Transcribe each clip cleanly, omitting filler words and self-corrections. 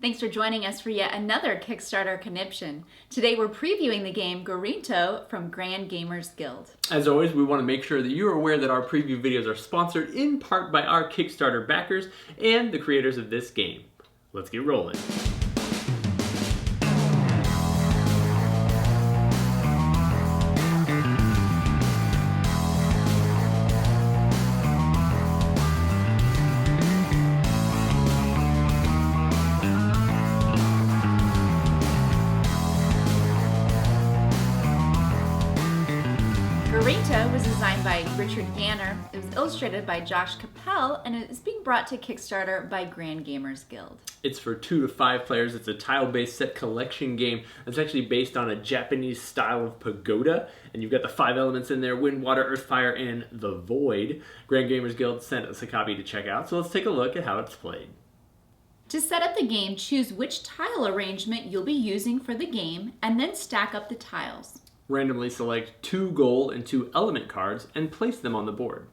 Thanks for joining us for yet another Kickstarter conniption. Today we're previewing the game Gorinto from Grand Gamers Guild. As always, we want to make sure that you are aware that our preview videos are sponsored in part by our Kickstarter backers and the creators of this game. Let's get rolling. Gorinto was designed by Richard Ganner, it was illustrated by Josh Capel, and it is being brought to Kickstarter by Grand Gamers Guild. It's for 2 to 5 players. It's a tile-based set collection game that's actually based on a Japanese style of pagoda, and you've got the 5 elements in there: wind, water, earth, fire, and the void. Grand Gamers Guild sent us a copy to check out, so let's take a look at how it's played. To set up the game, choose which tile arrangement you'll be using for the game, and then stack up the tiles. Randomly select 2 goal and 2 element cards and place them on the board.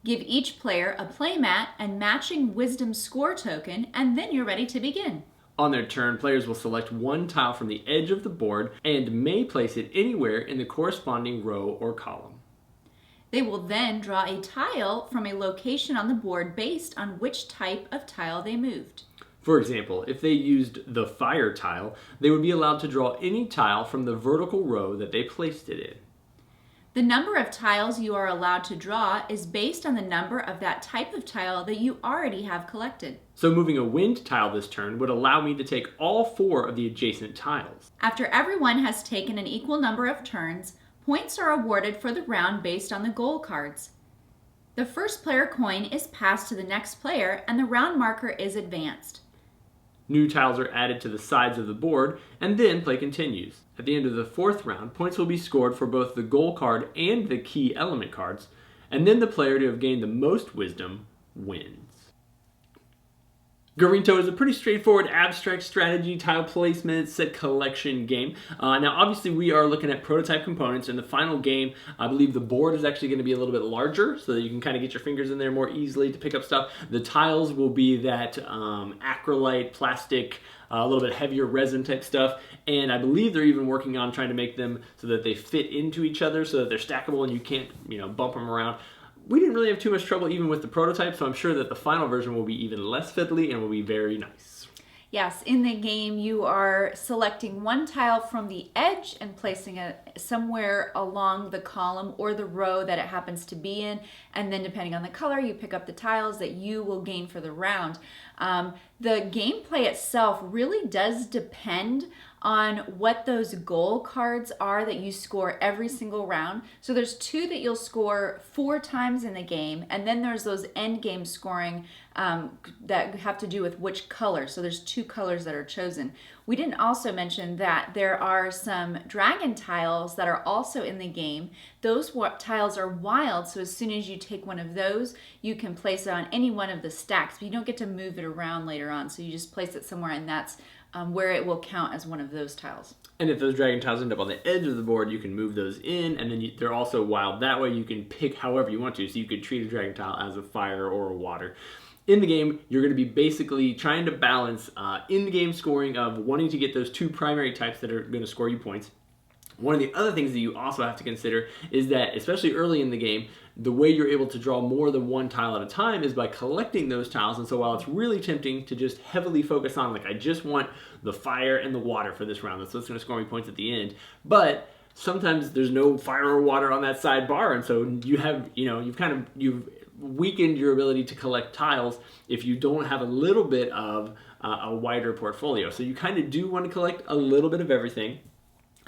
Give each player a playmat and matching wisdom score token, and then you're ready to begin. On their turn, players will select 1 tile from the edge of the board and may place it anywhere in the corresponding row or column. They will then draw a tile from a location on the board based on which type of tile they moved. For example, if they used the fire tile, they would be allowed to draw any tile from the vertical row that they placed it in. The number of tiles you are allowed to draw is based on the number of that type of tile that you already have collected. So moving a wind tile this turn would allow me to take all 4 of the adjacent tiles. After everyone has taken an equal number of turns, points are awarded for the round based on the goal cards. The first player coin is passed to the next player and the round marker is advanced. New tiles are added to the sides of the board, and then play continues. At the end of the 4th round, points will be scored for both the goal card and the key element cards, and then the player to have gained the most wisdom wins. Gorinto is a pretty straightforward abstract strategy, tile placement, set collection game. Now obviously we are looking at prototype components. In the final game, I believe the board is actually going to be a little bit larger so that you can kind of get your fingers in there more easily to pick up stuff. The tiles will be that acrylite, plastic, a little bit heavier resin type stuff, and I believe they're even working on trying to make them so that they fit into each other so that they're stackable and you can't, bump them around. We didn't really have too much trouble even with the prototype, so I'm sure that the final version will be even less fiddly and will be very nice. Yes, in the game you are selecting 1 tile from the edge and placing it somewhere along the column or the row that it happens to be in, and then depending on the color you pick up the tiles that you will gain for the round. The gameplay itself really does depend on what those goal cards are that you score every single round. So there's 2 that you'll score 4 times in the game, and then there's those end game scoring that have to do with which color. So there's 2 colors that are chosen. We didn't also mention that there are some dragon tiles that are also in the game. Those tiles are wild, so as soon as you take one of those, you can place it on any one of the stacks, but you don't get to move it around later on. So you just place it somewhere, and that's where it will count as one of those tiles. And if those dragon tiles end up on the edge of the board, you can move those in, and then they're also wild. That way you can pick however you want to, so you could treat a dragon tile as a fire or a water. In the game, you're going to be basically trying to balance in-game scoring of wanting to get those 2 primary types that are going to score you points. One of the other things that you also have to consider is that, especially early in the game, the way you're able to draw more than 1 tile at a time is by collecting those tiles. And so while it's really tempting to just heavily focus on, like, I just want the fire and the water for this round, that's what's going to score me points at the end, but sometimes there's no fire or water on that sidebar, and so you have, you've weakened your ability to collect tiles if you don't have a little bit of a wider portfolio. So you kind of do want to collect a little bit of everything.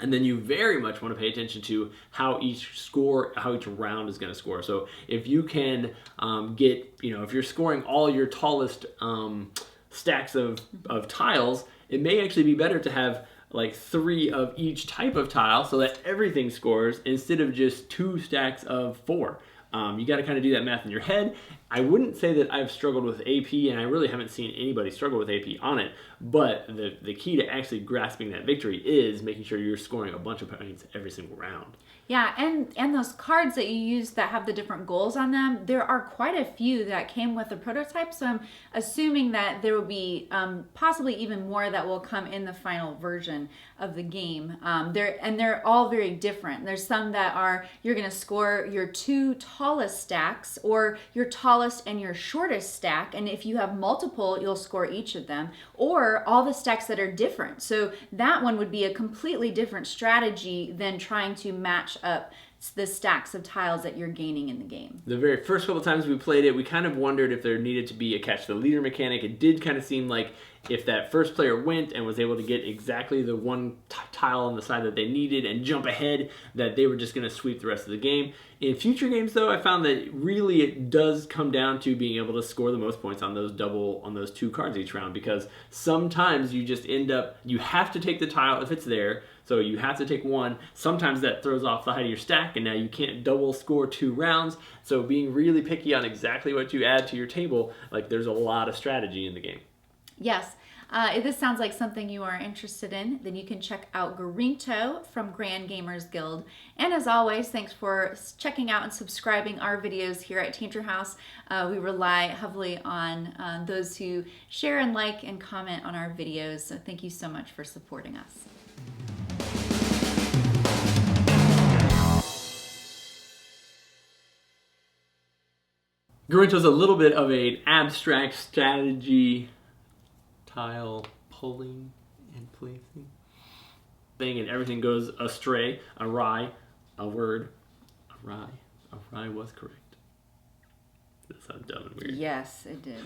And then you very much want to pay attention to how each round is going to score. So if you can if you're scoring all your tallest stacks of tiles, it may actually be better to have like 3 of each type of tile so that everything scores instead of just 2 stacks of 4. You got to kind of do that math in your head. I wouldn't say that I've struggled with AP, and I really haven't seen anybody struggle with AP on it, but the key to actually grasping that victory is making sure you're scoring a bunch of points every single round. Yeah, and those cards that you use that have the different goals on them, there are quite a few that came with the prototype, so I'm assuming that there will be possibly even more that will come in the final version of the game. They're all very different. There's some that are, you're going to score your 2 tallest stacks, or your tallest and your shortest stack, and if you have multiple, you'll score each of them, or all the stacks that are different. So that one would be a completely different strategy than trying to match up the stacks of tiles that you're gaining in the game. The very first couple times we played it, we kind of wondered if there needed to be a catch the leader mechanic. It did kind of seem like if that first player went and was able to get exactly the one tile on the side that they needed and jump ahead, that they were just going to sweep the rest of the game. In future games, though, I found that really it does come down to being able to score the most points on those 2 cards each round, because sometimes you just end up, you have to take the tile if it's there, so you have to take one. Sometimes that throws off the height of your stack, and now you can't double score 2 rounds. So being really picky on exactly what you add to your table, like, there's a lot of strategy in the game. Yes. If this sounds like something you are interested in, then you can check out Gorinto from Grand Gamers Guild. And as always, thanks for checking out and subscribing our videos here at Teacher House. We rely heavily on those who share and like and comment on our videos. So thank you so much for supporting us. Gorinto's a little bit of an abstract strategy, tile pulling and placing thing, and everything goes astray, awry, a word, awry. Awry was correct. That sounds dumb and weird. Yes, it did.